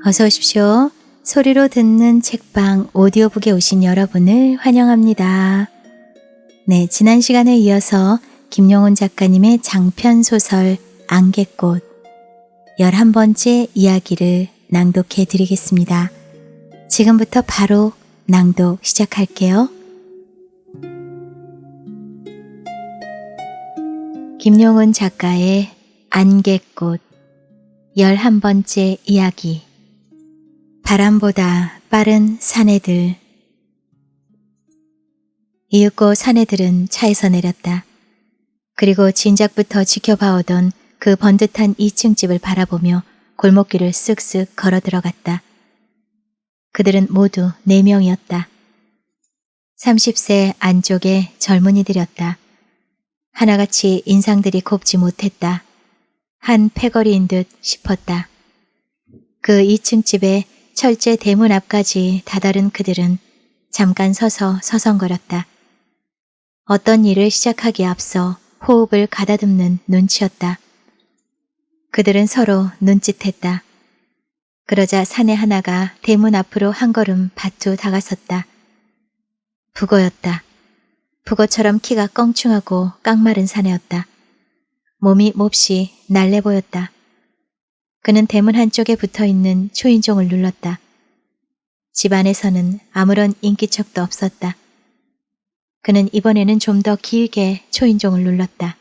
어서 오십시오. 소리로 듣는 책방 오디오북에 오신 여러분을 환영합니다. 네, 지난 시간에 이어서 김용훈 작가님의 장편 소설 안개꽃 11번째 이야기를 낭독해 드리겠습니다. 지금부터 바로 낭독 시작할게요. 김용훈 작가의 안개꽃 11번째 이야기. 바람보다 빠른 사내들. 이윽고 사내들은 차에서 내렸다. 그리고 진작부터 지켜봐오던 그 번듯한 2층 집을 바라보며 골목길을 쓱쓱 걸어 들어갔다. 그들은 모두 4명이었다. 30세 안쪽의 젊은이들이었다. 하나같이 인상들이 곱지 못했다. 한 패거리인 듯 싶었다. 그 2층 집에 철제 대문 앞까지 다다른 그들은 잠깐 서서 서성거렸다. 어떤 일을 시작하기에 앞서 호흡을 가다듬는 눈치였다. 그들은 서로 눈짓했다. 그러자 사내 하나가 대문 앞으로 한 걸음 바투 다가섰다. 북어였다. 북어처럼 키가 껑충하고 깡마른 사내였다. 몸이 몹시 날래 보였다. 그는 대문 한쪽에 붙어있는 초인종을 눌렀다. 집 안에서는 아무런 인기척도 없었다. 그는 이번에는 좀 더 길게 초인종을 눌렀다.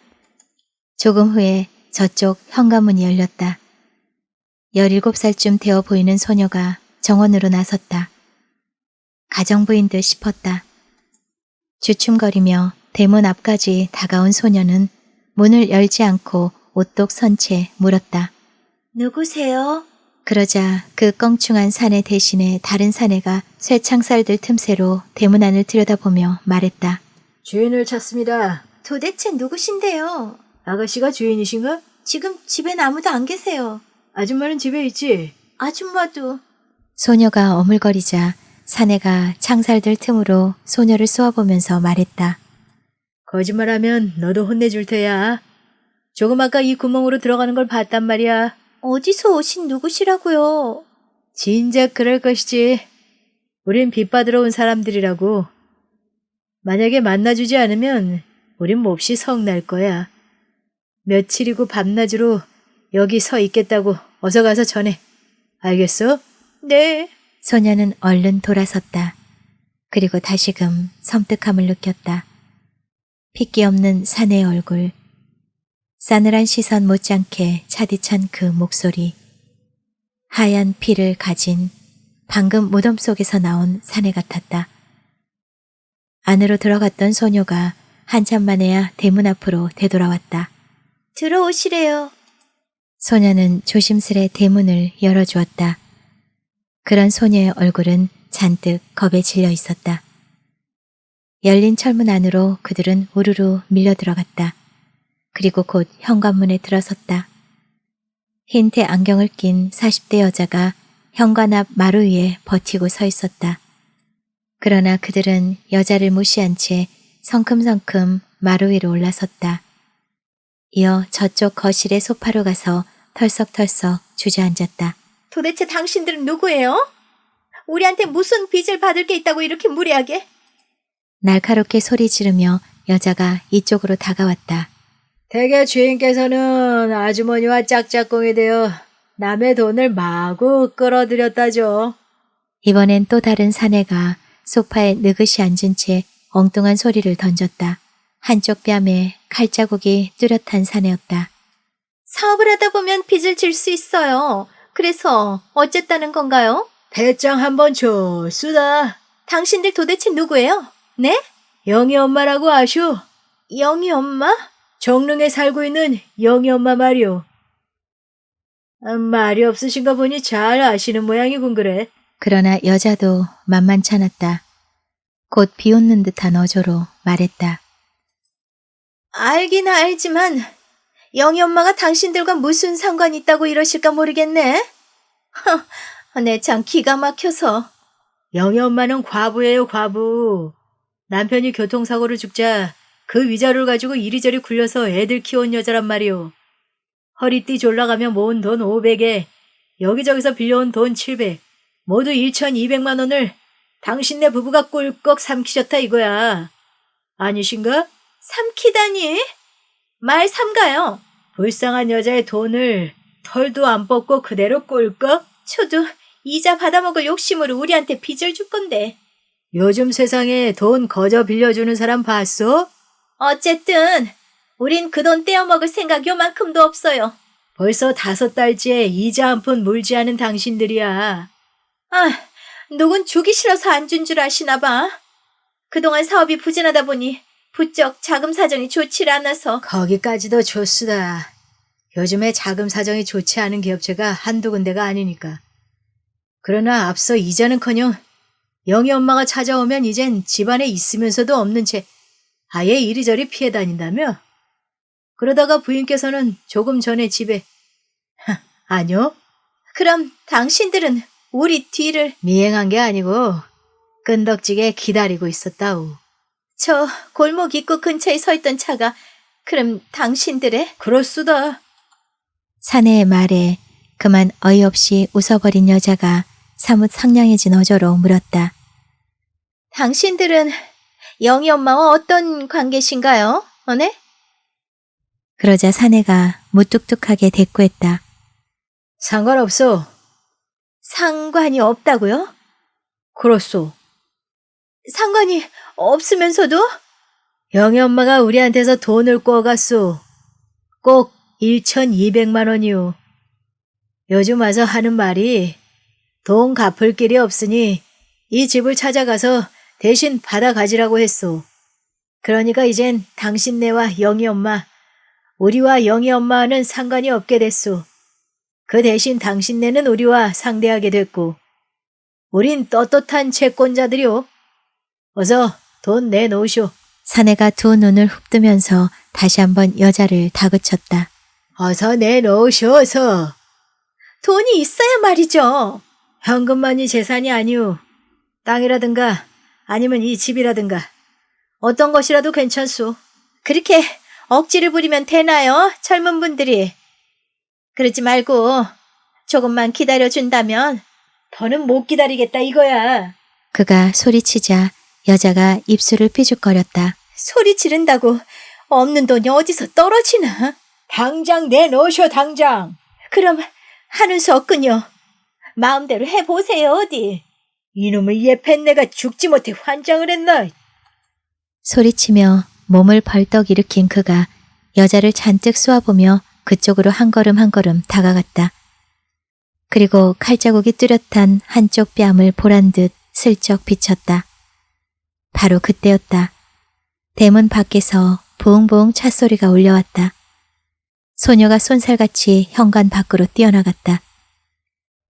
조금 후에 저쪽 현관문이 열렸다. 17살쯤 되어 보이는 소녀가 정원으로 나섰다. 가정부인 듯 싶었다. 주춤거리며 대문 앞까지 다가온 소녀는 문을 열지 않고 오똑 선 채 물었다. 누구세요? 그러자 그 껑충한 사내 대신에 다른 사내가 쇠창살들 틈새로 대문 안을 들여다보며 말했다. 주인을 찾습니다. 도대체 누구신데요? 아가씨가 주인이신가? 지금 집엔 아무도 안 계세요. 아줌마는 집에 있지? 아줌마도. 소녀가 어물거리자 사내가 창살들 틈으로 소녀를 쏘아보면서 말했다. 거짓말하면 너도 혼내줄 테야. 조금 아까 이 구멍으로 들어가는 걸 봤단 말이야. 어디서 오신 누구시라고요? 진작 그럴 것이지. 우린 빚 받으러 온 사람들이라고. 만약에 만나주지 않으면 우린 몹시 성날 거야. 며칠이고 밤낮으로 여기 서 있겠다고 어서 가서 전해. 알겠어? 네. 소녀는 얼른 돌아섰다. 그리고 다시금 섬뜩함을 느꼈다. 핏기 없는 사내의 얼굴, 싸늘한 시선 못지않게 차디찬 그 목소리, 하얀 피를 가진 방금 무덤 속에서 나온 사내 같았다. 안으로 들어갔던 소녀가 한참 만에야 대문 앞으로 되돌아왔다. 들어오시래요. 소녀는 조심스레 대문을 열어주었다. 그런 소녀의 얼굴은 잔뜩 겁에 질려 있었다. 열린 철문 안으로 그들은 우르르 밀려 들어갔다. 그리고 곧 현관문에 들어섰다. 흰 테 안경을 낀 40대 여자가 현관 앞 마루 위에 버티고 서 있었다. 그러나 그들은 여자를 무시한 채 성큼성큼 마루 위로 올라섰다. 이어 저쪽 거실의 소파로 가서 털썩털썩 주저앉았다. 도대체 당신들은 누구예요? 우리한테 무슨 빚을 받을 게 있다고 이렇게 무리하게? 날카롭게 소리 지르며 여자가 이쪽으로 다가왔다. 대개 주인께서는 아주머니와 짝짝꿍이 되어 남의 돈을 마구 끌어들였다죠. 이번엔 또 다른 사내가 소파에 느긋이 앉은 채 엉뚱한 소리를 던졌다. 한쪽 뺨에 칼자국이 뚜렷한 사내였다. 사업을 하다 보면 빚을 질 수 있어요. 그래서 어쨌다는 건가요? 배짱 한번 줘, 쓰다. 당신들 도대체 누구예요? 네? 영희 엄마라고 아슈? 영희 엄마? 정릉에 살고 있는 영희 엄마 말이오. 말이 없으신가 보니 잘 아시는 모양이군 그래. 그러나 여자도 만만찮았다. 곧 비웃는 듯한 어조로 말했다. 알긴 알지만 영희 엄마가 당신들과 무슨 상관이 있다고 이러실까 모르겠네. 내 참 기가 막혀서. 영희 엄마는 과부예요, 과부. 남편이 교통사고로 죽자 그 위자료를 가지고 이리저리 굴려서 애들 키운 여자란 말이오. 허리띠 졸라가며 모은 돈 500에 여기저기서 빌려온 돈 700, 모두 1,200만 원을 당신네 부부가 꿀꺽 삼키셨다 이거야. 아니신가? 삼키다니? 말 삼가요. 불쌍한 여자의 돈을 털도 안 뽑고 그대로 꿀꺽? 저도 이자 받아먹을 욕심으로 우리한테 빚을 줄 건데. 요즘 세상에 돈 거저 빌려주는 사람 봤어? 어쨌든 우린 그 돈 떼어먹을 생각 요만큼도 없어요. 벌써 5달째 이자 한 푼 물지 않은 당신들이야. 아, 누군 주기 싫어서 안 준 줄 아시나 봐. 그동안 사업이 부진하다 보니 부쩍 자금 사정이 좋지 않아서. 거기까지도 좋수다. 요즘에 자금 사정이 좋지 않은 기업체가 한두 군데가 아니니까. 그러나 앞서 이자는커녕 영희 엄마가 찾아오면 이젠 집안에 있으면서도 없는 채 아예 이리저리 피해 다닌다며? 그러다가 부인께서는 조금 전에 집에 아니요? 그럼 당신들은 우리 뒤를. 미행한 게 아니고 끈덕지게 기다리고 있었다우. 저 골목 입구 근처에 서 있던 차가 그럼 당신들의? 그럴수다. 사내의 말에 그만 어이없이 웃어버린 여자가 사뭇 상냥해진 어조로 물었다. 당신들은 영희 엄마와 어떤 관계신가요? 네? 그러자 사내가 무뚝뚝하게 대꾸했다. 상관없어. 상관이 없다고요? 그렇소. 상관이 없으면서도? 영희 엄마가 우리한테서 돈을 꿔갔소. 꼭 1,200만 원이요. 요즘 와서 하는 말이 돈 갚을 길이 없으니 이 집을 찾아가서 대신 받아가지라고 했소. 그러니까 이젠 당신네와 영희 엄마, 우리와 영희 엄마와는 상관이 없게 됐소. 그 대신 당신네는 우리와 상대하게 됐고, 우린 떳떳한 채권자들이오. 어서 돈 내놓으쇼. 사내가 두 눈을 훅 뜨면서 다시 한번 여자를 다그쳤다. 어서 내놓으쇼, 어서. 돈이 있어야 말이죠. 현금만이 재산이 아니오. 땅이라든가 아니면 이 집이라든가 어떤 것이라도 괜찮소. 그렇게 억지를 부리면 되나요? 젊은 분들이. 그러지 말고 조금만 기다려준다면. 더는 못 기다리겠다 이거야. 그가 소리치자 여자가 입술을 삐죽거렸다. 소리 지른다고 없는 돈이 어디서 떨어지나? 당장 내놓으쇼, 당장. 그럼 하는 수 없군요. 마음대로 해보세요, 어디. 이놈의 예팬내가 죽지 못해 환장을 했나. 소리치며 몸을 벌떡 일으킨 그가 여자를 잔뜩 쏘아보며 그쪽으로 한 걸음 한 걸음 다가갔다. 그리고 칼자국이 뚜렷한 한쪽 뺨을 보란 듯 슬쩍 비쳤다. 바로 그때였다. 대문 밖에서 부웅부웅 찻소리가 울려왔다. 소녀가 쏜살같이 현관 밖으로 뛰어나갔다.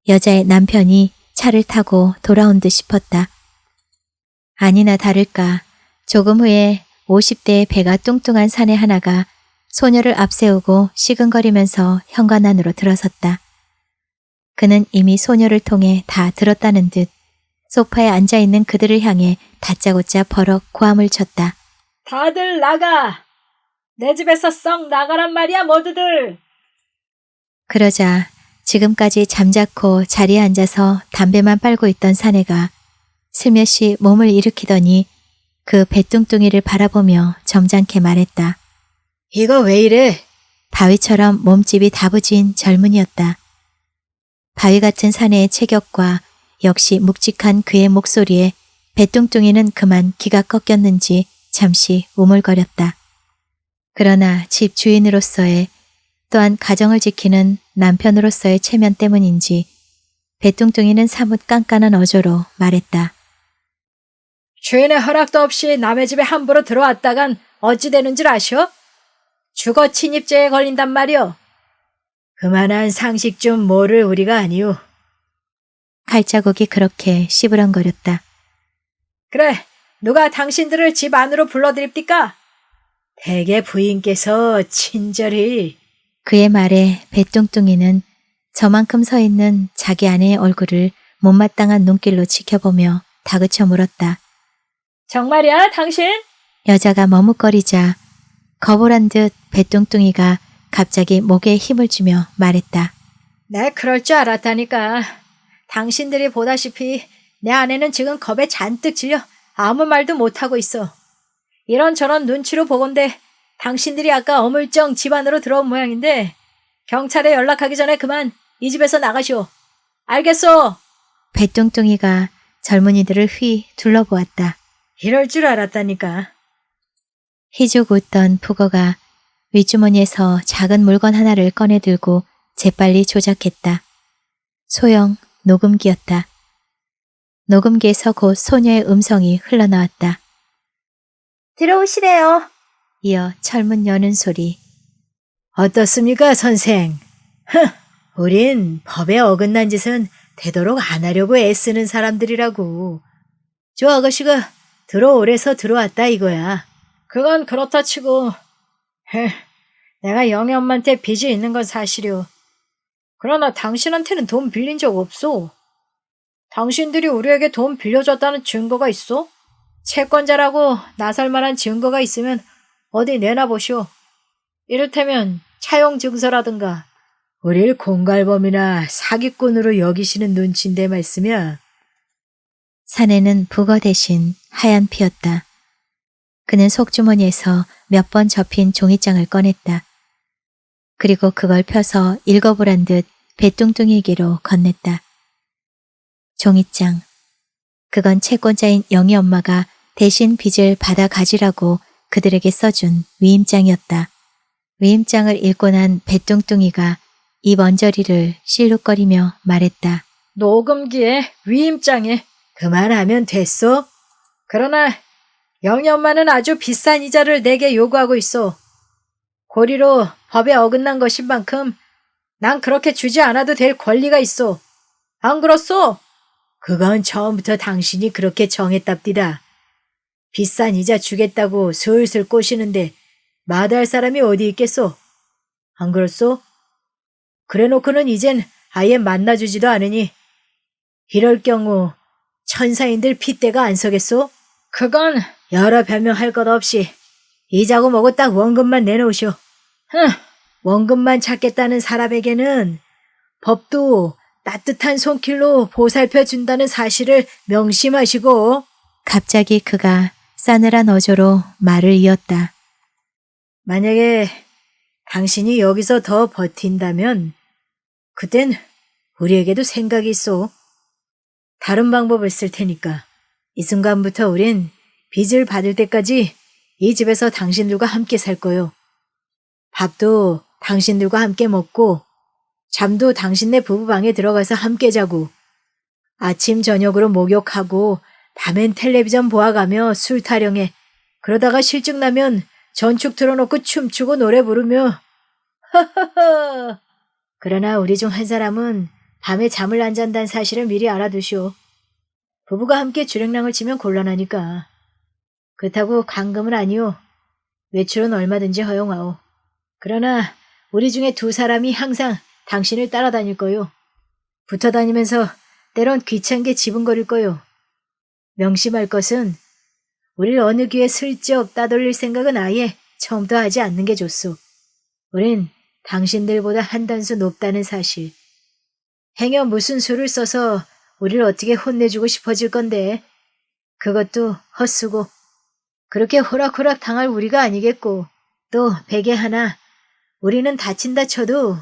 여자의 남편이 차를 타고 돌아온 듯 싶었다. 아니나 다를까 조금 후에 50대의 배가 뚱뚱한 사내 하나가 소녀를 앞세우고 시근거리면서 현관 안으로 들어섰다. 그는 이미 소녀를 통해 다 들었다는 듯 소파에 앉아있는 그들을 향해 다짜고짜 버럭 고함을 쳤다. 다들 나가. 내 집에서 썩 나가란 말이야, 모두들. 그러자 지금까지 잠자코 자리에 앉아서 담배만 빨고 있던 사내가 슬며시 몸을 일으키더니 그 배뚱뚱이를 바라보며 점잖게 말했다. 이거 왜 이래? 바위처럼 몸집이 다부진 젊은이였다. 바위 같은 사내의 체격과 역시 묵직한 그의 목소리에 배뚱뚱이는 그만 기가 꺾였는지 잠시 우물거렸다. 그러나 집 주인으로서의 또한 가정을 지키는 남편으로서의 체면 때문인지 배뚱뚱이는 사뭇 깐깐한 어조로 말했다. 주인의 허락도 없이 남의 집에 함부로 들어왔다간 어찌 되는 줄 아셔? 주거 침입죄에 걸린단 말이오. 그만한 상식 좀 모를 우리가 아니오. 칼자국이 그렇게 씨부렁거렸다. 그래, 누가 당신들을 집 안으로 불러드립니까? 대개 부인께서 친절히. 그의 말에 배뚱뚱이는 저만큼 서 있는 자기 아내의 얼굴을 못마땅한 눈길로 지켜보며 다그쳐 물었다. 정말이야, 당신? 여자가 머뭇거리자 거부란 듯 배뚱뚱이가 갑자기 목에 힘을 주며 말했다. 내 그럴 줄 알았다니까. 당신들이 보다시피 내 아내는 지금 겁에 잔뜩 질려 아무 말도 못하고 있어. 이런저런 눈치로 보건대 당신들이 아까 어물쩡 집 안으로 들어온 모양인데 경찰에 연락하기 전에 그만 이 집에서 나가시오. 알겠어? 배뚱뚱이가 젊은이들을 휘 둘러보았다. 이럴 줄 알았다니까. 희죽 웃던 푸거가 윗주머니에서 작은 물건 하나를 꺼내 들고 재빨리 조작했다. 소형 녹음기였다. 녹음기에서 곧 소녀의 음성이 흘러나왔다. 들어오시래요. 이어 철문 여는 소리. 어떻습니까, 선생? 우린 법에 어긋난 짓은 되도록 안 하려고 애쓰는 사람들이라고. 저 아가씨가 들어오래서 들어왔다 이거야. 그건 그렇다 치고 내가 영애 엄마한테 빚이 있는 건 사실이오. 그러나 당신한테는 돈 빌린 적 없어. 당신들이 우리에게 돈 빌려줬다는 증거가 있어? 채권자라고 나설 만한 증거가 있으면 어디 내놔보시오. 이를테면 차용 증서라든가. 우릴 공갈범이나 사기꾼으로 여기시는 눈치인데 말씀이야. 사내는 북어 대신 하얀 피였다. 그는 속주머니에서 몇 번 접힌 종이장을 꺼냈다. 그리고 그걸 펴서 읽어보란 듯 배뚱뚱이에게로 건넸다. 종이장. 그건 채권자인 영희 엄마가 대신 빚을 받아 가지라고 그들에게 써준 위임장이었다. 위임장을 읽고 난 배뚱뚱이가 입 언저리를 실룩거리며 말했다. 녹음기에 위임장에 그만하면 됐어? 그러나 영희 엄마는 아주 비싼 이자를 내게 요구하고 있어. 고리로 법에 어긋난 것인 만큼 난 그렇게 주지 않아도 될 권리가 있어. 안 그렇소? 그건 처음부터 당신이 그렇게 정했답디다. 비싼 이자 주겠다고 슬슬 꼬시는데 마다할 사람이 어디 있겠소? 안 그렇소? 그래놓고는 이젠 아예 만나주지도 않으니 이럴 경우 천사인들 핏대가 안 서겠소? 그건 여러 변명할 것 없이 이자고 뭐고 딱 원금만 내놓으시오. 원금만 찾겠다는 사람에게는 법도 따뜻한 손길로 보살펴준다는 사실을 명심하시고. 갑자기 그가 싸늘한 어조로 말을 이었다. 만약에 당신이 여기서 더 버틴다면 그땐 우리에게도 생각이 있어. 다른 방법을 쓸 테니까 이 순간부터 우린 빚을 받을 때까지 이 집에서 당신들과 함께 살 거요. 밥도 당신들과 함께 먹고 잠도 당신네 부부방에 들어가서 함께 자고 아침 저녁으로 목욕하고 밤엔 텔레비전 보아가며 술 타령해. 그러다가 실증 나면 전축 틀어놓고 춤추고 노래 부르며 하하하. 그러나 우리 중 한 사람은 밤에 잠을 안 잔다는 사실을 미리 알아두시오. 부부가 함께 주랭랑을 치면 곤란하니까. 그렇다고 감금은 아니오. 외출은 얼마든지 허용하오. 그러나 우리 중에 두 사람이 항상 당신을 따라다닐 거요. 붙어다니면서 때론 귀찮게 지분거릴 거요. 명심할 것은 우릴 어느 귀에 슬쩍 따돌릴 생각은 아예 처음부터 하지 않는 게 좋소. 우린 당신들보다 한 단수 높다는 사실. 행여 무슨 수를 써서 우리를 어떻게 혼내주고 싶어질 건데 그것도 헛수고 그렇게 호락호락 당할 우리가 아니겠고 또 베개 하나 우리는 다친다 쳐도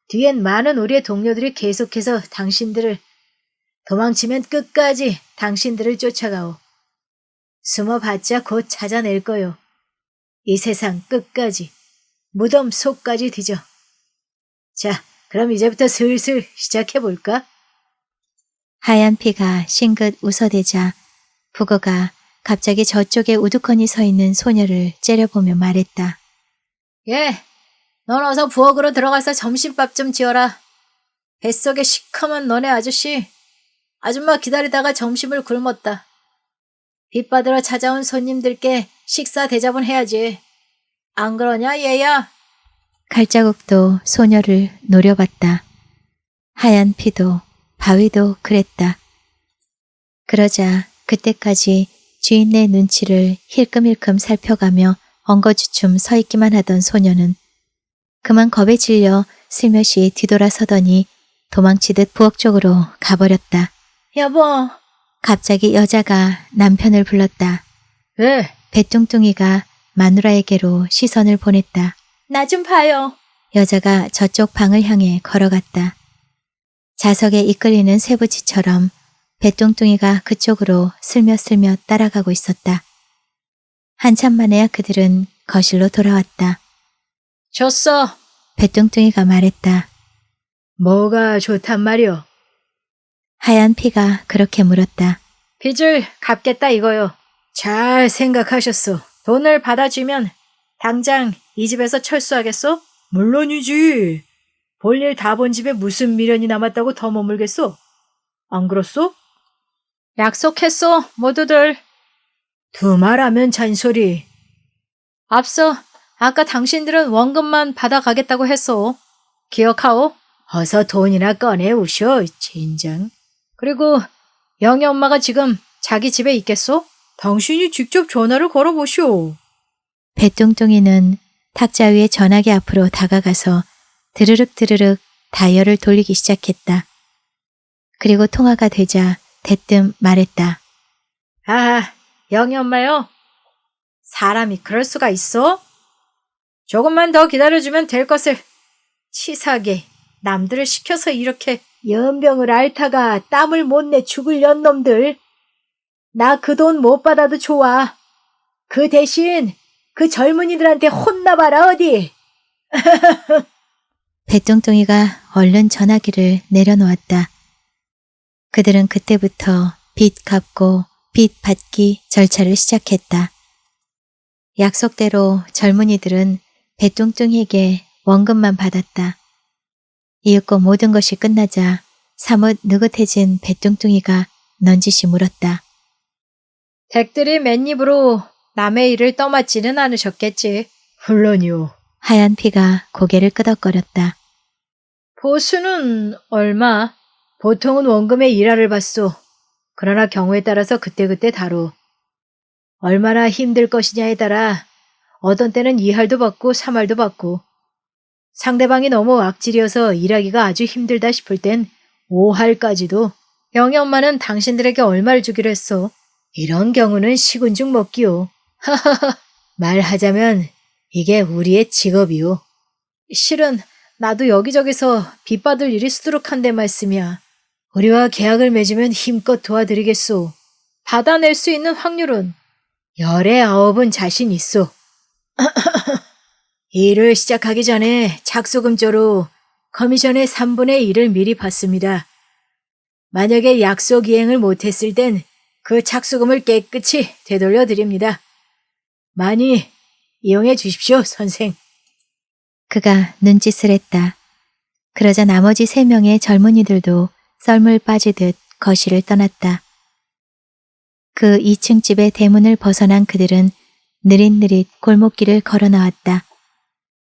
뒤엔 많은 우리의 동료들이 계속해서 당신들을 도망치면 끝까지 당신들을 쫓아가오. 숨어봤자 곧 찾아낼 거요. 이 세상 끝까지 무덤 속까지 뒤져. 자, 그럼 이제부터 슬슬 시작해볼까? 하얀 피가 싱긋 웃어대자 북어가 갑자기 저쪽에 우두커니 서 있는 소녀를 째려보며 말했다. 예, 넌 어서 부엌으로 들어가서 점심밥 좀 지어라. 뱃속에 시커먼 너네 아저씨. 아줌마 기다리다가 점심을 굶었다. 빚 받으러 찾아온 손님들께 식사 대접은 해야지. 안 그러냐, 얘야? 칼자국도 소녀를 노려봤다. 하얀 피도 바위도 그랬다. 그러자 그때까지 주인네 눈치를 힐끔힐끔 살펴가며 엉거주춤 서 있기만 하던 소녀는 그만 겁에 질려 슬며시 뒤돌아서더니 도망치듯 부엌 쪽으로 가버렸다. 여보, 갑자기 여자가 남편을 불렀다. 왜? 배뚱뚱이가 마누라에게로 시선을 보냈다. 나 좀 봐요. 여자가 저쪽 방을 향해 걸어갔다. 자석에 이끌리는 쇠붙이처럼 배뚱뚱이가 그쪽으로 슬며슬며 따라가고 있었다. 한참 만에야 그들은 거실로 돌아왔다. 줬어. 배뚱뚱이가 말했다. 뭐가 좋단 말이오? 하얀 피가 그렇게 물었다. 빚을 갚겠다 이거요. 잘 생각하셨소. 돈을 받아주면 당장 이 집에서 철수하겠소? 물론이지. 볼일 다 본 집에 무슨 미련이 남았다고 더 머물겠소? 안 그렇소? 약속했소, 모두들. 두말하면 잔소리. 앞서 아까 당신들은 원금만 받아가겠다고 했소. 기억하오? 어서 돈이나 꺼내오쇼, 진정. 그리고 영희 엄마가 지금 자기 집에 있겠소? 당신이 직접 전화를 걸어보시오. 배뚱뚱이는 탁자 위에 전화기 앞으로 다가가서 드르륵 드르륵 다이얼을 돌리기 시작했다. 그리고 통화가 되자 대뜸 말했다. 아, 영희 엄마요? 사람이 그럴 수가 있어? 조금만 더 기다려주면 될 것을. 치사하게 남들을 시켜서 이렇게 연병을 앓다가 땀을 못 내 죽을 년놈들. 나 그 돈 못 받아도 좋아. 그 대신 그 젊은이들한테 혼나봐라 어디. 배뚱뚱이가 얼른 전화기를 내려놓았다. 그들은 그때부터 빚 갚고 빚 받기 절차를 시작했다. 약속대로 젊은이들은 배뚱뚱이에게 원금만 받았다. 이윽고 모든 것이 끝나자 사뭇 느긋해진 배뚱뚱이가 넌지시 물었다. 댁들이 맨입으로 남의 일을 떠맡지는 않으셨겠지. 물론이요. 하얀 피가 고개를 끄덕거렸다. 보수는 얼마? 보통은 원금의 일할을 받소. 그러나 경우에 따라서 그때그때 다루. 얼마나 힘들 것이냐에 따라 어떤 때는 2할도 받고 3할도 받고 상대방이 너무 악질이어서 일하기가 아주 힘들다 싶을 땐 5할까지도. 영희 엄마는 당신들에게 얼마를 주기로 했소? 이런 경우는 식은죽 먹기요. 하하하. 말하자면 이게 우리의 직업이요. 실은 나도 여기저기서 빚 받을 일이 수두룩한데 말씀이야. 우리와 계약을 맺으면 힘껏 도와드리겠소. 받아낼 수 있는 확률은 10에 9은 자신 있소. 일을 시작하기 전에 착수금조로 커미션의 3분의 1을 미리 받습니다. 만약에 약속 이행을 못했을 땐 그 착수금을 깨끗이 되돌려 드립니다. 많이 이용해 주십시오, 선생. 그가 눈짓을 했다. 그러자 나머지 3명의 젊은이들도 썰물 빠지듯 거실을 떠났다. 그 2층 집의 대문을 벗어난 그들은 느릿느릿 골목길을 걸어 나왔다.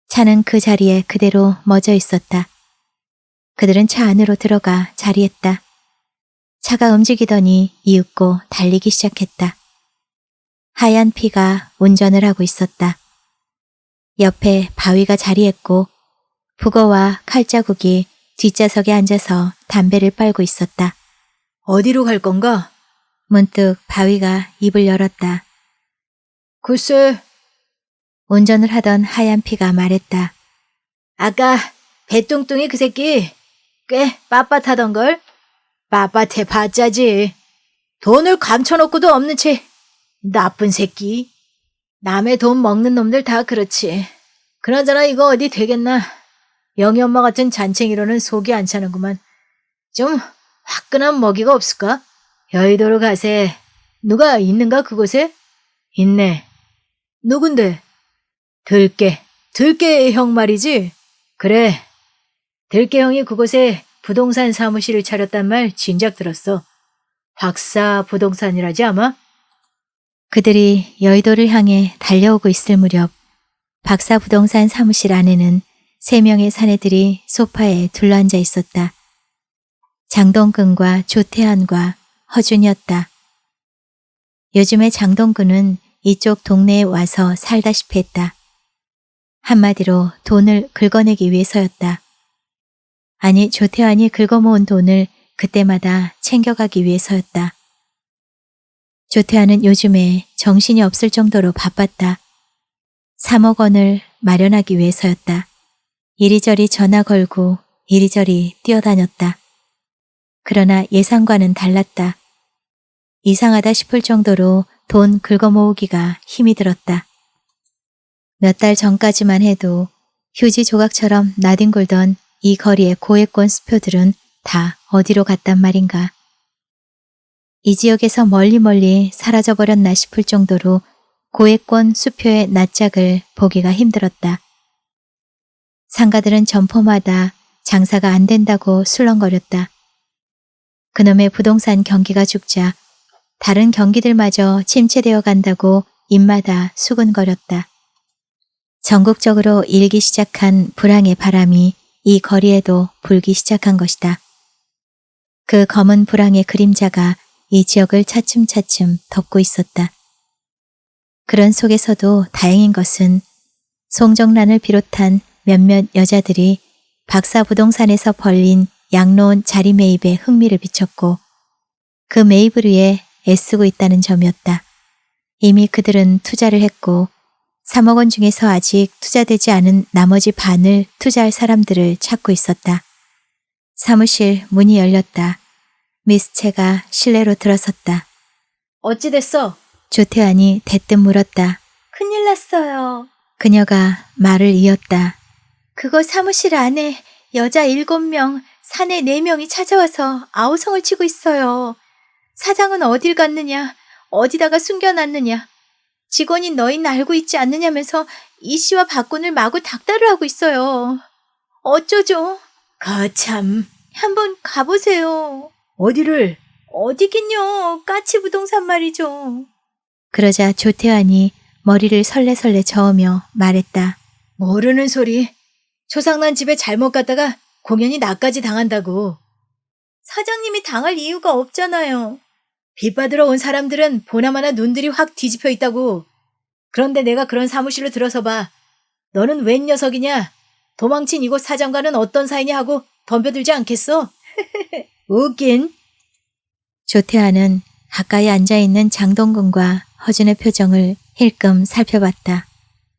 차는 그 자리에 그대로 멎어 있었다. 그들은 차 안으로 들어가 자리했다. 차가 움직이더니 이윽고 달리기 시작했다. 하얀 피가 운전을 하고 있었다. 옆에 바위가 자리했고 북어와 칼자국이 뒷좌석에 앉아서 담배를 빨고 있었다. 어디로 갈 건가? 문득 바위가 입을 열었다. 글쎄, 운전을 하던 하얀 피가 말했다. 아까 배뚱뚱이 그 새끼 꽤 빳빳하던걸? 빳빳해 봤자지. 돈을 감춰놓고도 없는 채 나쁜 새끼. 남의 돈 먹는 놈들 다 그렇지. 그나저나 이거 어디 되겠나. 영희 엄마 같은 잔챙이로는 속이 안 차는구만. 좀 화끈한 먹이가 없을까? 여의도로 가세. 누가 있는가 그곳에? 있네. 누군데? 들깨 형 말이지? 그래. 들깨 형이 그곳에 부동산 사무실을 차렸단 말 진작 들었어. 박사 부동산이라지 아마? 그들이 여의도를 향해 달려오고 있을 무렵 박사 부동산 사무실 안에는 3명의 사내들이 소파에 둘러앉아 있었다. 장동근과 조태환과 허준이었다. 요즘에 장동근은 이쪽 동네에 와서 살다시피 했다. 한마디로 돈을 긁어내기 위해서였다. 아니, 조태환이 긁어모은 돈을 그때마다 챙겨가기 위해서였다. 조태환은 요즘에 정신이 없을 정도로 바빴다. 3억 원을 마련하기 위해서였다. 이리저리 전화 걸고 이리저리 뛰어다녔다. 그러나 예상과는 달랐다. 이상하다 싶을 정도로 돈 긁어모으기가 힘이 들었다. 몇 달 전까지만 해도 휴지 조각처럼 나뒹굴던 이 거리의 고액권 수표들은 다 어디로 갔단 말인가. 이 지역에서 멀리 사라져버렸나 싶을 정도로 고액권 수표의 낯짝을 보기가 힘들었다. 상가들은 점포마다 장사가 안 된다고 술렁거렸다. 그놈의 부동산 경기가 죽자 다른 경기들마저 침체되어 간다고 입마다 수군거렸다. 전국적으로 일기 시작한 불황의 바람이 이 거리에도 불기 시작한 것이다. 그 검은 불황의 그림자가 이 지역을 차츰차츰 덮고 있었다. 그런 속에서도 다행인 것은 송정란을 비롯한 몇몇 여자들이 박사 부동산에서 벌린 양로원 자리 매입에 흥미를 비췄고 그 매입을 위해 애쓰고 있다는 점이었다. 이미 그들은 투자를 했고 3억 원 중에서 아직 투자되지 않은 나머지 반을 투자할 사람들을 찾고 있었다. 사무실 문이 열렸다. 미스 채가 실내로 들어섰다. 어찌 됐어? 조태환이 대뜸 물었다. 큰일 났어요. 그녀가 말을 이었다. 그거 사무실 안에 여자 7명, 사내 4명이 찾아와서 아우성을 치고 있어요. 사장은 어딜 갔느냐, 어디다가 숨겨놨느냐. 직원인 너희는 알고 있지 않느냐면서 이 씨와 박군을 마구 닥달을 하고 있어요. 어쩌죠? 거참. 한번 가보세요. 어디를? 어디긴요. 까치 부동산 말이죠. 그러자 조태환이 머리를 설레설레 저으며 말했다. 모르는 소리. 초상난 집에 잘못 갔다가 공연히 나까지 당한다고. 사장님이 당할 이유가 없잖아요. 빚 받으러 온 사람들은 보나마나 눈들이 확 뒤집혀 있다고. 그런데 내가 그런 사무실로 들어서 봐. 너는 웬 녀석이냐? 도망친 이곳 사장과는 어떤 사이냐 하고 덤벼들지 않겠어? 웃긴. 조태환은 가까이 앉아있는 장동근과 허준의 표정을 힐끔 살펴봤다.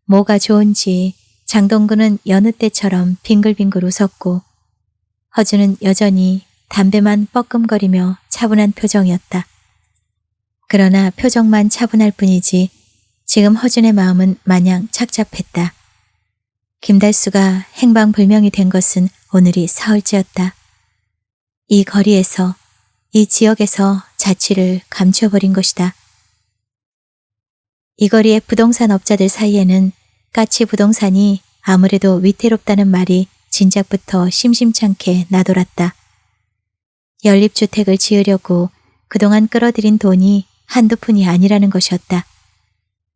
뭐가 좋은지 장동근은 여느 때처럼 빙글빙글 웃었고 허준은 여전히 담배만 뻐끔거리며 차분한 표정이었다. 그러나 표정만 차분할 뿐이지 지금 허준의 마음은 마냥 착잡했다. 김달수가 행방불명이 된 것은 오늘이 사흘째였다. 이 거리에서, 이 지역에서 자취를 감춰버린 것이다. 이 거리의 부동산 업자들 사이에는 까치 부동산이 아무래도 위태롭다는 말이 진작부터 심심찮게 나돌았다. 연립주택을 지으려고 그동안 끌어들인 돈이 한두 푼이 아니라는 것이었다.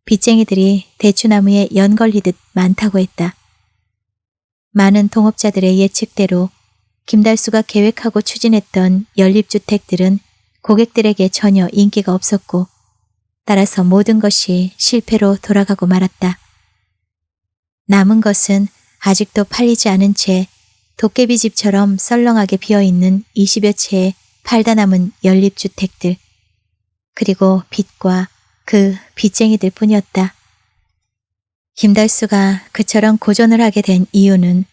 빚쟁이들이 대추나무에 연 걸리듯 많다고 했다. 많은 동업자들의 예측대로 김달수가 계획하고 추진했던 연립주택들은 고객들에게 전혀 인기가 없었고 따라서 모든 것이 실패로 돌아가고 말았다. 남은 것은 아직도 팔리지 않은 채 도깨비집처럼 썰렁하게 비어있는 20여 채의 팔다 남은 연립주택들, 그리고 빚과 그 빚쟁이들 뿐이었다. 김달수가 그처럼 고전을 하게 된 이유는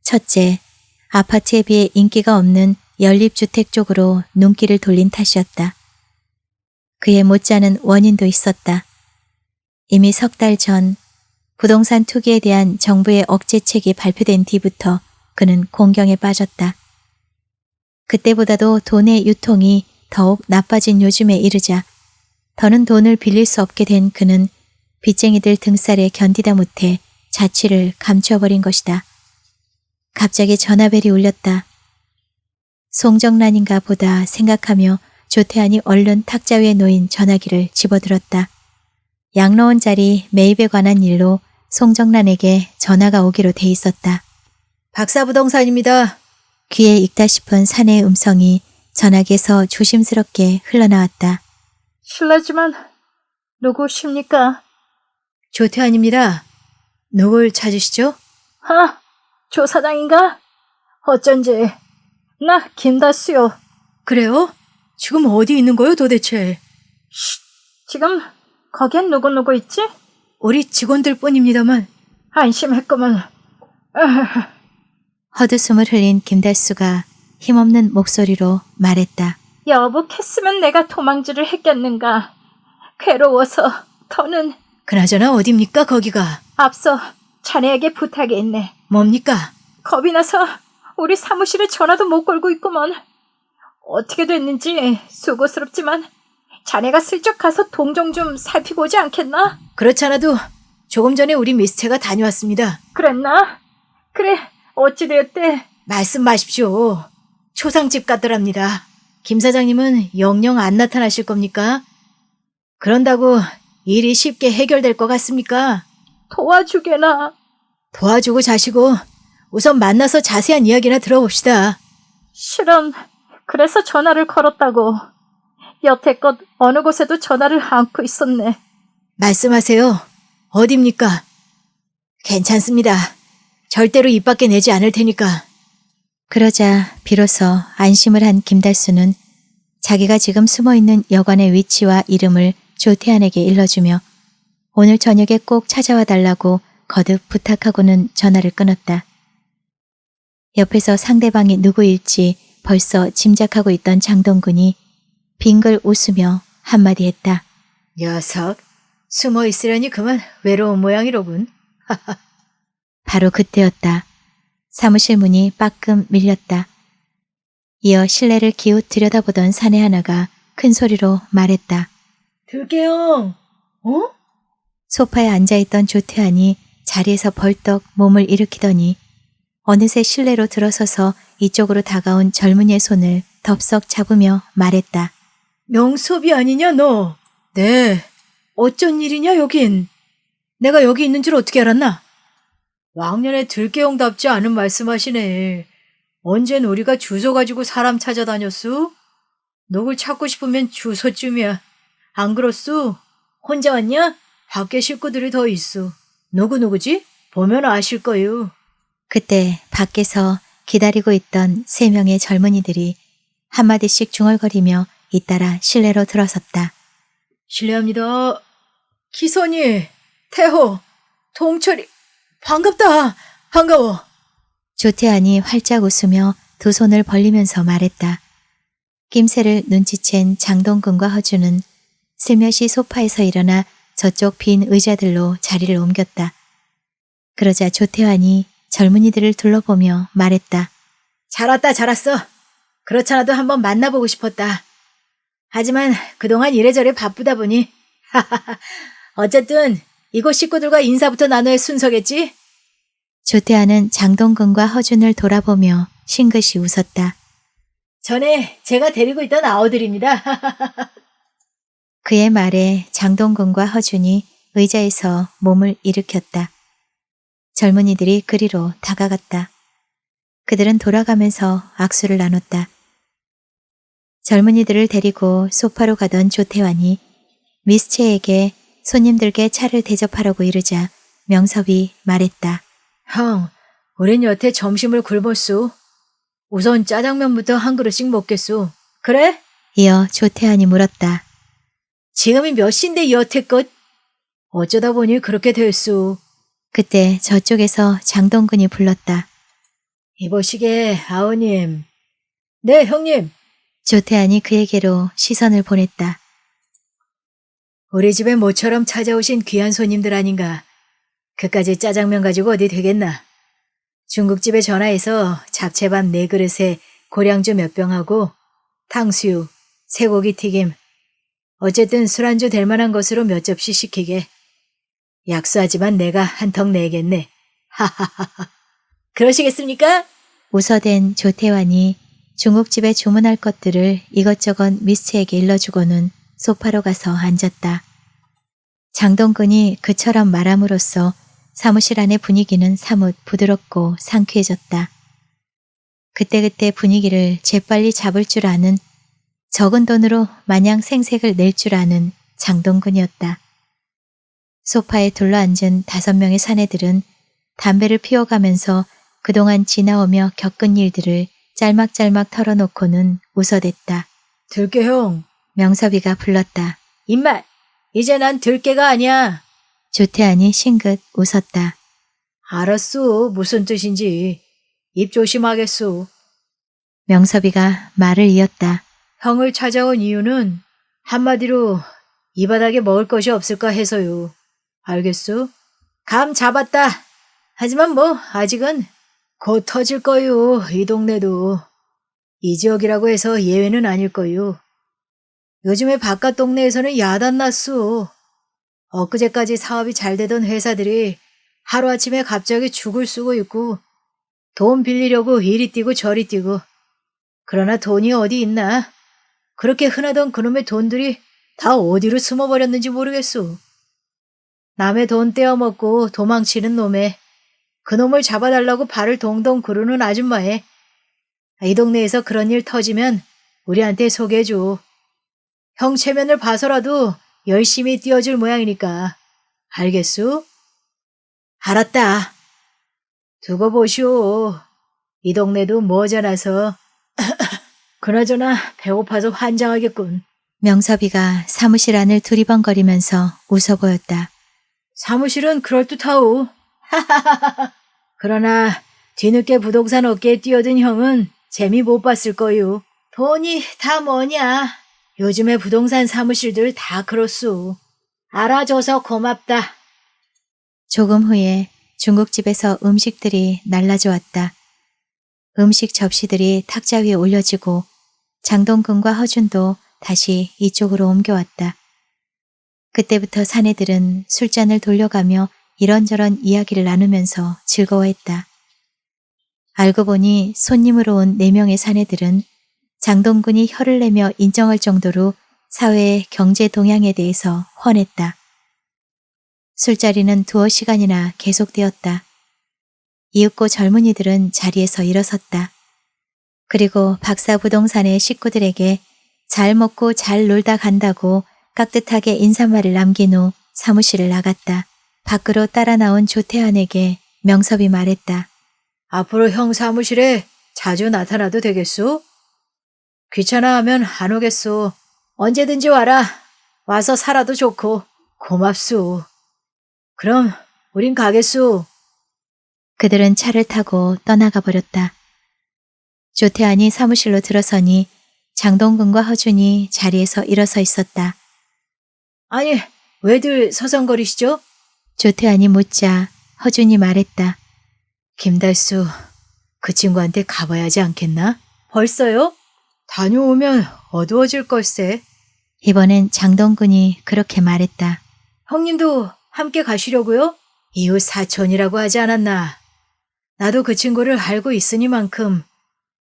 첫째, 아파트에 비해 인기가 없는 연립주택 쪽으로 눈길을 돌린 탓이었다. 그에 못지않은 원인도 있었다. 이미 석 달 전 부동산 투기에 대한 정부의 억제책이 발표된 뒤부터 그는 공경에 빠졌다. 그때보다도 돈의 유통이 더욱 나빠진 요즘에 이르자 더는 돈을 빌릴 수 없게 된 그는 빚쟁이들 등살에 견디다 못해 자취를 감춰버린 것이다. 갑자기 전화벨이 울렸다. 송정란인가 보다 생각하며 조태환이 얼른 탁자 위에 놓인 전화기를 집어들었다. 양로원 자리 매입에 관한 일로 송정란에게 전화가 오기로 돼 있었다. 박사부동산입니다. 귀에 익다 싶은 사내의 음성이 전화기에서 조심스럽게 흘러나왔다. 실례지만 누구십니까? 조태환입니다. 누굴 찾으시죠? 조 사장인가? 어쩐지 나 김다수요. 그래요? 지금 어디 있는 거요 도대체? 지금 거긴 누구 있지? 우리 직원들 뿐입니다만. 안심했구만. 헛웃음을 흘린 김달수가 힘없는 목소리로 말했다. 여북했으면 내가 도망질을 했겠는가. 괴로워서 더는 그나저나 어딥니까 거기가? 앞서 자네에게 부탁이 있네. 뭡니까? 겁이 나서 우리 사무실에 전화도 못 걸고 있구먼. 어떻게 됐는지 수고스럽지만 자네가 슬쩍 가서 동정 좀 살피고 오지 않겠나? 그렇지 않아도 조금 전에 우리 미스체가 다녀왔습니다. 그랬나? 그래, 어찌 되었대? 말씀 마십시오. 초상집 같더랍니다. 김 사장님은 영영 안 나타나실 겁니까? 그런다고 일이 쉽게 해결될 것 같습니까? 도와주게나. 도와주고 자시고 우선 만나서 자세한 이야기나 들어봅시다. 실은 그래서 전화를 걸었다고. 여태껏 어느 곳에도 전화를 않고 있었네. 말씀하세요. 어딥니까? 괜찮습니다. 절대로 입 밖에 내지 않을 테니까. 그러자 비로소 안심을 한 김달수는 자기가 지금 숨어있는 여관의 위치와 이름을 조태한에게 일러주며 오늘 저녁에 꼭 찾아와 달라고 거듭 부탁하고는 전화를 끊었다. 옆에서 상대방이 누구일지 벌써 짐작하고 있던 장동근이 빙글 웃으며 한마디 했다. 녀석, 숨어 있으려니 그만 외로운 모양이로군. 바로 그때였다. 사무실 문이 빠끔 밀렸다. 이어 실내를 기웃 들여다보던 사내 하나가 큰 소리로 말했다. 들깨형, 어? 소파에 앉아있던 조태환이 자리에서 벌떡 몸을 일으키더니 어느새 실내로 들어서서 이쪽으로 다가온 젊은이의 손을 덥석 잡으며 말했다. 명섭이 아니냐 너? 네. 어쩐 일이냐 여긴? 내가 여기 있는 줄 어떻게 알았나? 왕년에 들깨형답지 않은 말씀하시네. 언젠 우리가 주소 가지고 사람 찾아다녔수? 누굴 찾고 싶으면 주소쯤이야. 안 그렇수? 혼자 왔냐? 밖에 식구들이 더 있어. 누구지? 보면 아실 거요. 그때 밖에서 기다리고 있던 3명의 젊은이들이 한마디씩 중얼거리며 잇따라 실내로 들어섰다. 실례합니다. 기선이, 태호, 동철이, 반갑다. 반가워. 조태환이 활짝 웃으며 두 손을 벌리면서 말했다. 낌새를 눈치챈 장동근과 허준은 슬며시 소파에서 일어나 저쪽 빈 의자들로 자리를 옮겼다. 그러자 조태환이 젊은이들을 둘러보며 말했다. 잘 왔어. 그렇지 않아도 한번 만나보고 싶었다. 하지만 그동안 이래저래 바쁘다 보니 어쨌든 이곳 식구들과 인사부터 나눠야 순서겠지? 조태환은 장동근과 허준을 돌아보며 싱긋이 웃었다. 전에 제가 데리고 있던 아우들입니다. 그의 말에 장동근과 허준이 의자에서 몸을 일으켰다. 젊은이들이 그리로 다가갔다. 그들은 돌아가면서 악수를 나눴다. 젊은이들을 데리고 소파로 가던 조태환이 미스체에게 손님들께 차를 대접하라고 이르자 명섭이 말했다. 형, 우린 여태 점심을 굶었소. 우선 짜장면부터 한 그릇씩 먹겠소. 그래? 이어 조태환이 물었다. 지금이 몇 시인데 여태껏? 어쩌다 보니 그렇게 됐소. 그때 저쪽에서 장동근이 불렀다. 이보시게 아우님. 네 형님. 조태환이 그에게로 시선을 보냈다. 우리 집에 모처럼 찾아오신 귀한 손님들 아닌가. 그까지 짜장면 가지고 어디 되겠나. 중국집에 전화해서 잡채밥 4그릇에 고량주 몇 병하고 탕수육, 쇠고기 튀김. 어쨌든 술안주 될 만한 것으로 몇 접시 시키게. 약수하지만 내가 한턱 내겠네. 하하하하. 그러시겠습니까? 웃어댄 조태환이 중국집에 주문할 것들을 이것저것 미스에게 일러주고는 소파로 가서 앉았다. 장동근이 그처럼 말함으로써 사무실 안의 분위기는 사뭇 부드럽고 상쾌해졌다. 그때그때 분위기를 재빨리 잡을 줄 아는, 적은 돈으로 마냥 생색을 낼 줄 아는 장동근이었다. 소파에 둘러앉은 5명의 사내들은 담배를 피워가면서 그동안 지나오며 겪은 일들을 짤막짤막 털어놓고는 웃어댔다. 들깨 형. 명섭이가 불렀다. 임마, 이제 난 들깨가 아니야. 조태한이 싱긋 웃었다. 알았어, 무슨 뜻인지. 입 조심하겠소. 명섭이가 말을 이었다. 형을 찾아온 이유는 한마디로 이 바닥에 먹을 것이 없을까 해서요. 알겠소? 감 잡았다. 하지만 뭐 아직은 곧 터질 거요. 이 동네도. 이 지역이라고 해서 예외는 아닐 거요. 요즘에 바깥 동네에서는 야단 났소. 엊그제까지 사업이 잘 되던 회사들이 하루아침에 갑자기 죽을 쓰고 있고 돈 빌리려고 이리 뛰고 저리 뛰고. 그러나 돈이 어디 있나? 그렇게 흔하던 그놈의 돈들이 다 어디로 숨어버렸는지 모르겠소. 남의 돈 떼어먹고 도망치는 놈에 그놈을 잡아달라고 발을 동동 구르는 아줌마에 이 동네에서 그런 일 터지면 우리한테 소개해줘. 형 체면을 봐서라도 열심히 뛰어줄 모양이니까. 알겠소? 알았다. 두고 보시오. 이 동네도 머지않아서 그나저나 배고파서 환장하겠군. 명섭이가 사무실 안을 두리번거리면서 웃어 보였다. 사무실은 그럴듯하오. 그러나 뒤늦게 부동산 업계에 뛰어든 형은 재미 못 봤을 거요. 돈이 다 뭐냐. 요즘에 부동산 사무실들 다 그렇소. 알아줘서 고맙다. 조금 후에 중국집에서 음식들이 날라져 왔다. 음식 접시들이 탁자 위에 올려지고 장동근과 허준도 다시 이쪽으로 옮겨왔다. 그때부터 사내들은 술잔을 돌려가며 이런저런 이야기를 나누면서 즐거워했다. 알고 보니 손님으로 온 4명의 사내들은 장동근이 혀를 내며 인정할 정도로 사회의 경제 동향에 대해서 훤했다. 술자리는 두어 시간이나 계속되었다. 이윽고 젊은이들은 자리에서 일어섰다. 그리고 박사부동산의 식구들에게 잘 먹고 잘 놀다 간다고 깍듯하게 인사말을 남긴 후 사무실을 나갔다. 밖으로 따라 나온 조태환에게 명섭이 말했다. 앞으로 형 사무실에 자주 나타나도 되겠소? 귀찮아하면 안 오겠소. 언제든지 와라. 와서 살아도 좋고 고맙소. 그럼 우린 가겠소. 그들은 차를 타고 떠나가 버렸다. 조태환이 사무실로 들어서니 장동근과 허준이 자리에서 일어서 있었다. 아니, 왜들 서성거리시죠? 조태환이 묻자 허준이 말했다. 김달수, 그 친구한테 가봐야지 않겠나? 벌써요? 다녀오면 어두워질 걸세. 이번엔 장동근이 그렇게 말했다. 형님도 함께 가시려고요? 이웃 사촌이라고 하지 않았나? 나도 그 친구를 알고 있으니만큼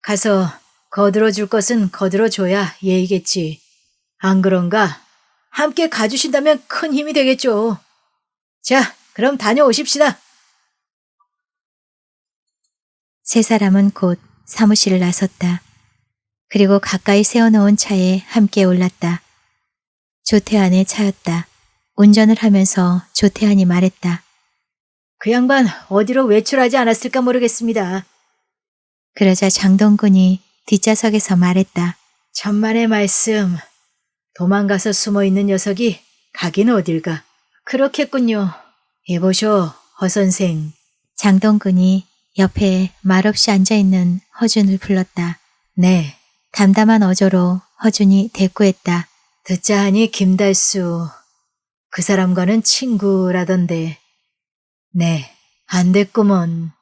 가서 거들어줄 것은 거들어줘야 예의겠지. 안 그런가? 함께 가주신다면 큰 힘이 되겠죠. 자, 그럼 다녀오십시다. 세 사람은 곧 사무실을 나섰다. 그리고 가까이 세워놓은 차에 함께 올랐다. 조태환의 차였다. 운전을 하면서 조태환이 말했다. 그 양반 어디로 외출하지 않았을까 모르겠습니다. 그러자 장동근이 뒷좌석에서 말했다. 천만의 말씀. 도망가서 숨어있는 녀석이 가긴 어딜가. 그렇겠군요. 이보쇼, 허 선생. 장동근이 옆에 말없이 앉아있는 허준을 불렀다. 네, 담담한 어조로 허준이 대꾸했다. 듣자 하니 김달수. 그 사람과는 친구라던데. 네, 안 됐구먼.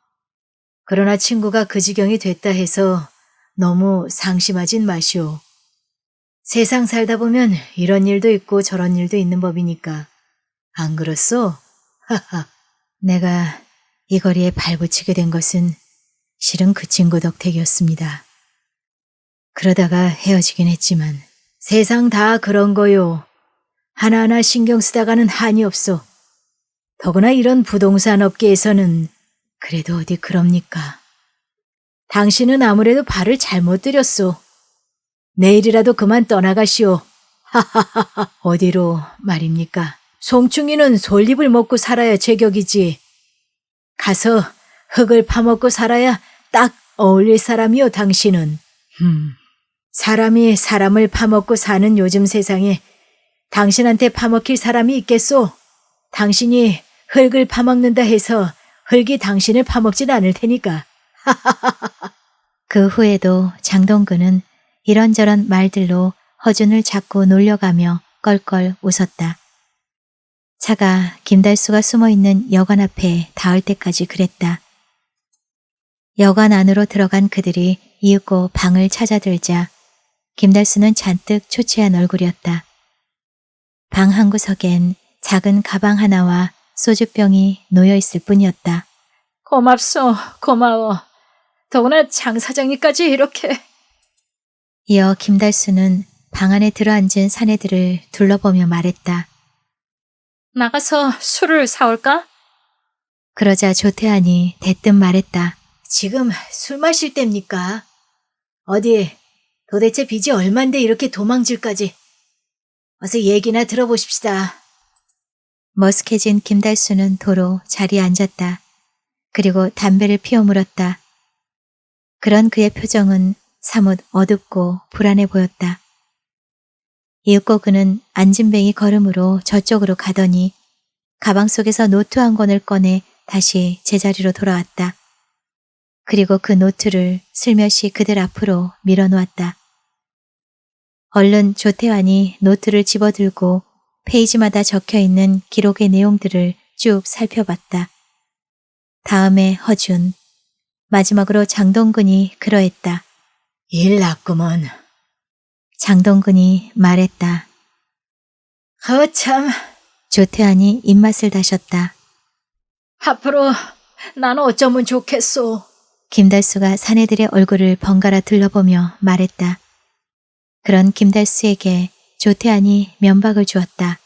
그러나 친구가 그 지경이 됐다 해서 너무 상심하진 마시오. 세상 살다 보면 이런 일도 있고 저런 일도 있는 법이니까. 안 그렇소? 하하. 내가 이 거리에 발붙이게 된 것은 실은 그 친구 덕택이었습니다. 그러다가 헤어지긴 했지만 세상 다 그런 거요. 하나하나 신경 쓰다가는 한이 없어. 더구나 이런 부동산 업계에서는 그래도 어디 그럽니까? 당신은 아무래도 발을 잘못 들였소. 내일이라도 그만 떠나가시오. 하하하하. 어디로 말입니까? 송충이는 솔잎을 먹고 살아야 제격이지. 가서 흙을 파먹고 살아야 딱 어울릴 사람이요, 당신은. 사람이 사람을 파먹고 사는 요즘 세상에 당신한테 파먹힐 사람이 있겠소? 당신이 흙을 파먹는다 해서 흙이 당신을 파먹진 않을 테니까. 그 후에도 장동근은 이런저런 말들로 허준을 자꾸 놀려가며 껄껄 웃었다. 차가 김달수가 숨어있는 여관 앞에 닿을 때까지 그랬다. 여관 안으로 들어간 그들이 이윽고 방을 찾아들자 김달수는 잔뜩 초췌한 얼굴이었다. 방 한 구석엔 작은 가방 하나와 소주병이 놓여있을 뿐이었다. 고맙소, 고마워. 더구나 장 사장님까지 이렇게. 이어 김달수는 방 안에 들어앉은 사내들을 둘러보며 말했다. 나가서 술을 사올까? 그러자 조태환이 대뜸 말했다. 지금 술 마실 때입니까? 어디 도대체 빚이 얼만데 이렇게 도망질까지. 어서 얘기나 들어보십시다. 머쓱해진 김달수는 도로 자리에 앉았다. 그리고 담배를 피워 물었다. 그런 그의 표정은 사뭇 어둡고 불안해 보였다. 이윽고 그는 안진뱅이 걸음으로 저쪽으로 가더니 가방 속에서 노트 한 권을 꺼내 다시 제자리로 돌아왔다. 그리고 그 노트를 슬며시 그들 앞으로 밀어놓았다. 얼른 조태환이 노트를 집어들고 페이지마다 적혀있는 기록의 내용들을 쭉 살펴봤다. 다음에 허준, 마지막으로 장동근이 그러했다. 일 났구먼. 장동근이 말했다. 거참, 조태환이 입맛을 다셨다. 앞으로 난 어쩌면 좋겠소. 김달수가 사내들의 얼굴을 번갈아 둘러보며 말했다. 그런 김달수에게 조태환이 면박을 주었다.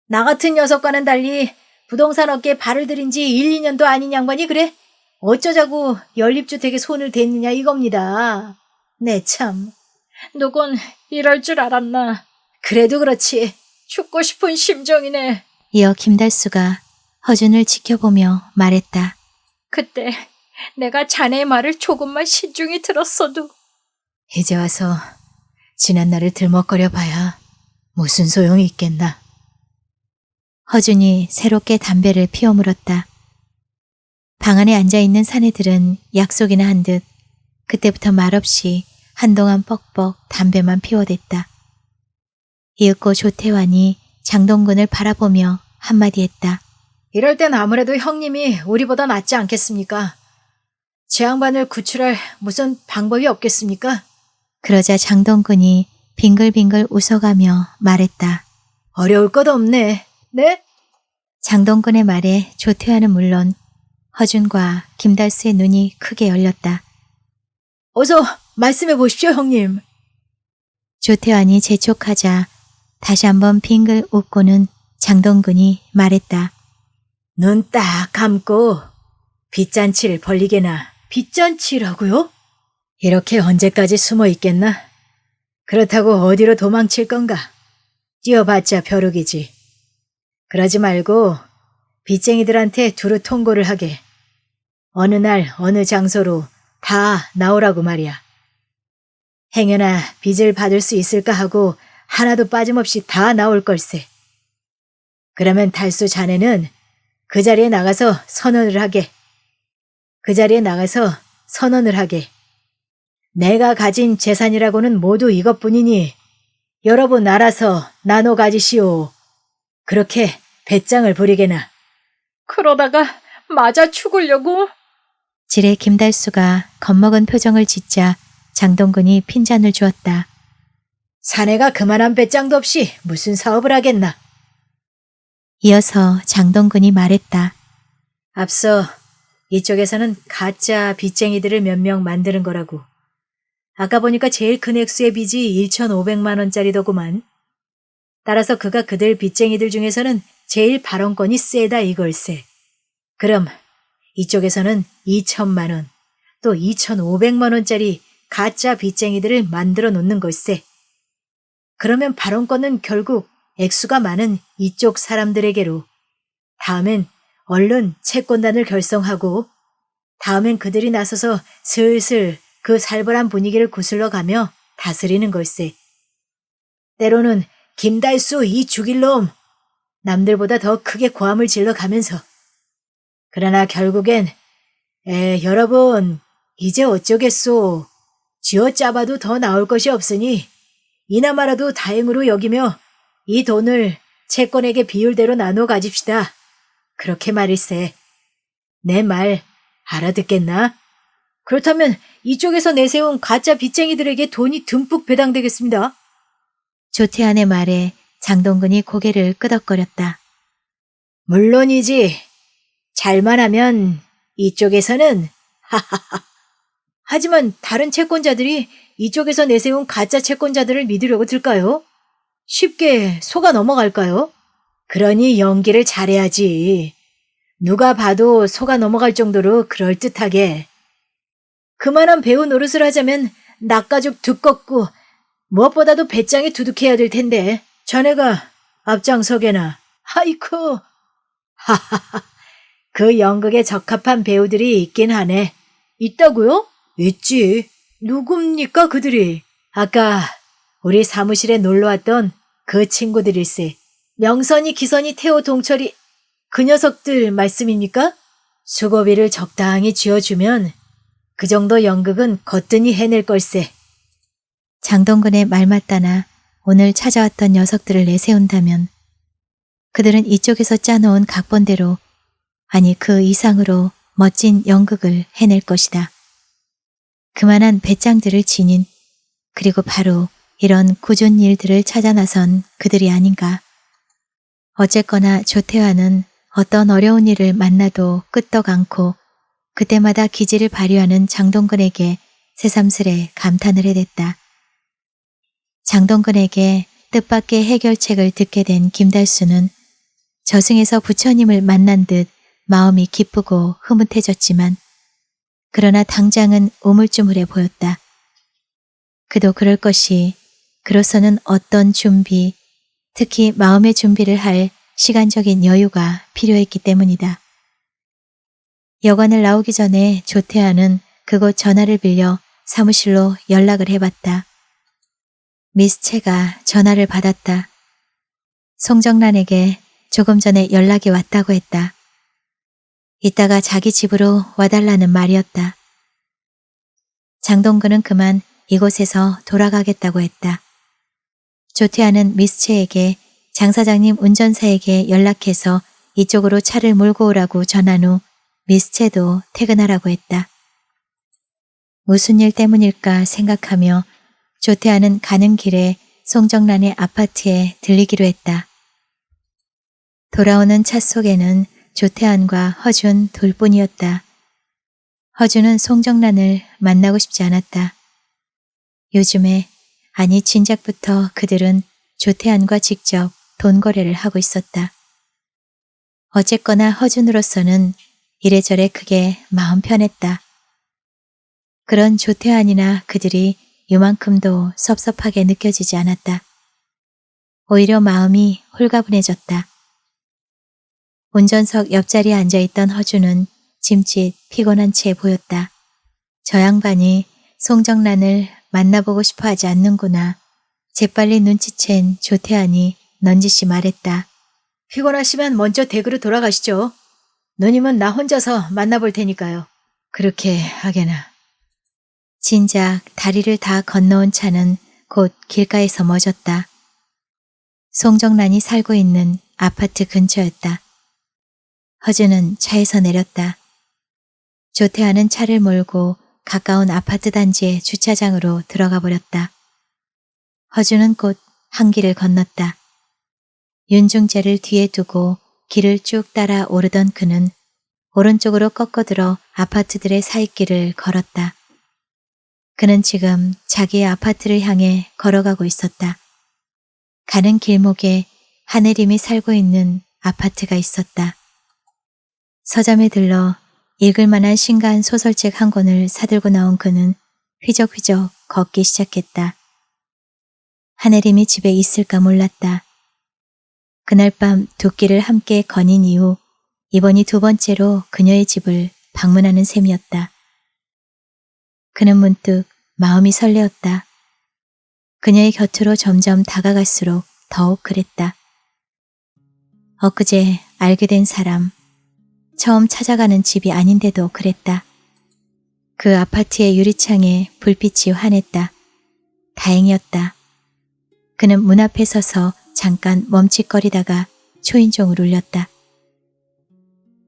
나 같은 녀석과는 달리 부동산 업계에 발을 들인 지 1, 2년도 아닌 양반이 그래? 어쩌자고 연립주택에 손을 댔느냐 이겁니다. 네 참. 누군 이럴 줄 알았나. 그래도 그렇지. 죽고 싶은 심정이네. 이어 김달수가 허준을 지켜보며 말했다. 그때 내가 자네의 말을 조금만 신중히 들었어도. 이제 와서 지난 날을 들먹거려 봐야 무슨 소용이 있겠나. 허준이 새롭게 담배를 피워 물었다. 방 안에 앉아있는 사내들은 약속이나 한 듯 그때부터 말없이 한동안 뻑뻑 담배만 피워댔다. 이윽고 조태환이 장동근을 바라보며 한마디 했다. 이럴 땐 아무래도 형님이 우리보다 낫지 않겠습니까? 제 양반을 구출할 무슨 방법이 없겠습니까? 그러자 장동근이 빙글빙글 웃어가며 말했다. 어려울 것 없네. 네? 장동근의 말에 조태환은 물론 허준과 김달수의 눈이 크게 열렸다. 어서 말씀해 보십시오, 형님. 조태환이 재촉하자 다시 한번 빙글 웃고는 장동근이 말했다. 눈 딱 감고 빚잔치를 벌리게나. 빚잔치라고요? 이렇게 언제까지 숨어 있겠나? 그렇다고 어디로 도망칠 건가? 뛰어봤자 벼룩이지. 그러지 말고 빚쟁이들한테 두루 통고를 하게. 어느 날 어느 장소로 다 나오라고 말이야. 행여나 빚을 받을 수 있을까 하고 하나도 빠짐없이 다 나올 걸세. 그러면 달수 자네는 그 자리에 나가서 선언을 하게. 그 자리에 나가서 선언을 하게. 내가 가진 재산이라고는 모두 이것뿐이니 여러분 알아서 나눠 가지시오. 그렇게 배짱을 부리게나. 그러다가 맞아 죽으려고? 지레 김달수가 겁먹은 표정을 짓자 장동근이 핀잔을 주었다. 사내가 그만한 배짱도 없이 무슨 사업을 하겠나. 이어서 장동근이 말했다. 앞서 이쪽에서는 가짜 빚쟁이들을 몇 명 만드는 거라고. 아까 보니까 제일 큰 액수의 빚이 1,500만 원짜리더구만. 따라서 그가 그들 빚쟁이들 중에서는 제일 발언권이 세다 이걸세. 그럼 이쪽에서는 2,000만 원, 또 2,500만 원짜리 가짜 빚쟁이들을 만들어 놓는 걸세. 그러면 발언권은 결국 액수가 많은 이쪽 사람들에게로. 다음엔 얼른 채권단을 결성하고 다음엔 그들이 나서서 슬슬 그 살벌한 분위기를 구슬러 가며 다스리는 걸세. 때로는 김달수 이 죽일 놈! 남들보다 더 크게 고함을 질러 가면서. 그러나 결국엔 여러분 이제 어쩌겠소. 쥐어짜봐도 더 나올 것이 없으니 이나마라도 다행으로 여기며 이 돈을 채권에게 비율대로 나눠 가집시다. 그렇게 말일세. 내 말 알아듣겠나? 그렇다면 이쪽에서 내세운 가짜 빚쟁이들에게 돈이 듬뿍 배당되겠습니다. 조태한의 말에 장동근이 고개를 끄덕거렸다. 물론이지. 잘만 하면 이쪽에서는 하하하. 하지만 다른 채권자들이 이쪽에서 내세운 가짜 채권자들을 믿으려고 들까요? 쉽게 속아 넘어갈까요? 그러니 연기를 잘해야지. 누가 봐도 속아 넘어갈 정도로 그럴듯하게. 그만한 배우 노릇을 하자면 낙가죽 두껍고 무엇보다도 배짱이 두둑해야 될 텐데 자네가 앞장서게나. 아이쿠. 하하하. 그 연극에 적합한 배우들이 있긴 하네. 있다고요? 있지. 누굽니까 그들이? 아까 우리 사무실에 놀러왔던 그 친구들일세. 명선이, 기선이, 태호, 동철이 그 녀석들 말씀입니까? 수고비를 적당히 쥐어주면 그 정도 연극은 거뜬히 해낼 걸세. 장동근의 말 맞다나 오늘 찾아왔던 녀석들을 내세운다면 그들은 이쪽에서 짜놓은 각본대로 아니 그 이상으로 멋진 연극을 해낼 것이다. 그만한 배짱들을 지닌 그리고 바로 이런 꾸준 일들을 찾아 나선 그들이 아닌가. 어쨌거나 조태환은 어떤 어려운 일을 만나도 끄떡 않고 그때마다 기지를 발휘하는 장동근에게 새삼스레 감탄을 해댔다. 장동근에게 뜻밖의 해결책을 듣게 된 김달수는 저승에서 부처님을 만난 듯 마음이 기쁘고 흐뭇해졌지만 그러나 당장은 우물쭈물해 보였다. 그도 그럴 것이 그로서는 어떤 준비, 특히 마음의 준비를 할 시간적인 여유가 필요했기 때문이다. 여관을 나오기 전에 조태환은 그곳 전화를 빌려 사무실로 연락을 해봤다. 미스 채가 전화를 받았다. 송정란에게 조금 전에 연락이 왔다고 했다. 이따가 자기 집으로 와달라는 말이었다. 장동근은 그만 이곳에서 돌아가겠다고 했다. 조태환은 미스 채에게 장 사장님 운전사에게 연락해서 이쪽으로 차를 몰고 오라고 전한 후 미스 채도 퇴근하라고 했다. 무슨 일 때문일까 생각하며 조태환은 가는 길에 송정란의 아파트에 들리기로 했다. 돌아오는 차 속에는 조태환과 허준 둘뿐이었다. 허준은 송정란을 만나고 싶지 않았다. 요즘에 아니 진작부터 그들은 조태환과 직접 돈 거래를 하고 있었다. 어쨌거나 허준으로서는 이래저래 크게 마음 편했다. 그런 조태환이나 그들이 요만큼도 섭섭하게 느껴지지 않았다. 오히려 마음이 홀가분해졌다. 운전석 옆자리에 앉아있던 허준은 짐짓 피곤한 채 보였다. 저 양반이 송정란을 만나보고 싶어 하지 않는구나. 재빨리 눈치챈 조태환이 넌지시 말했다. 피곤하시면 먼저 댁으로 돌아가시죠. 누님은 나 혼자서 만나볼 테니까요. 그렇게 하게나. 진작 다리를 다 건너온 차는 곧 길가에서 멎었다. 송정란이 살고 있는 아파트 근처였다. 허준은 차에서 내렸다. 조태환은 차를 몰고 가까운 아파트 단지의 주차장으로 들어가 버렸다. 허준은 곧 한 길을 건넜다. 윤중재를 뒤에 두고 길을 쭉 따라 오르던 그는 오른쪽으로 꺾어들어 아파트들의 사이길을 걸었다. 그는 지금 자기의 아파트를 향해 걸어가고 있었다. 가는 길목에 하늘임이 살고 있는 아파트가 있었다. 서점에 들러 읽을 만한 신간 소설책 한 권을 사들고 나온 그는 휘적휘적 걷기 시작했다. 하늘임이 집에 있을까 몰랐다. 그날 밤 두 끼를 함께 거닌 이후 이번이 두 번째로 그녀의 집을 방문하는 셈이었다. 그는 문득 마음이 설레었다. 그녀의 곁으로 점점 다가갈수록 더욱 그랬다. 엊그제 알게 된 사람, 처음 찾아가는 집이 아닌데도 그랬다. 그 아파트의 유리창에 불빛이 환했다. 다행이었다. 그는 문 앞에 서서 잠깐 멈칫거리다가 초인종을 울렸다.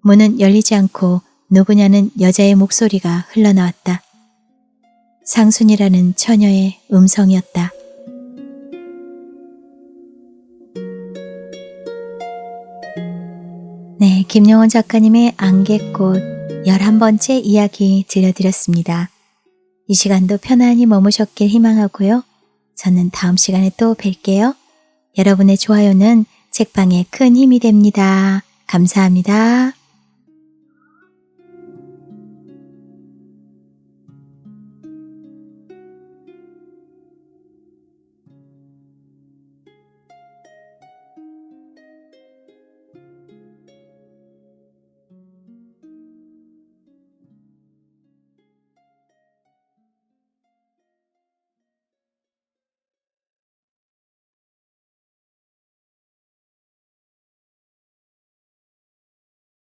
문은 열리지 않고 누구냐는 여자의 목소리가 흘러나왔다. 상순이라는 처녀의 음성이었다. 네, 김영원 작가님의 안개꽃 11번째 이야기 들려드렸습니다. 이 시간도 편안히 머무셨길 희망하고요. 저는 다음 시간에 또 뵐게요. 여러분의 좋아요는 책방에 큰 힘이 됩니다. 감사합니다.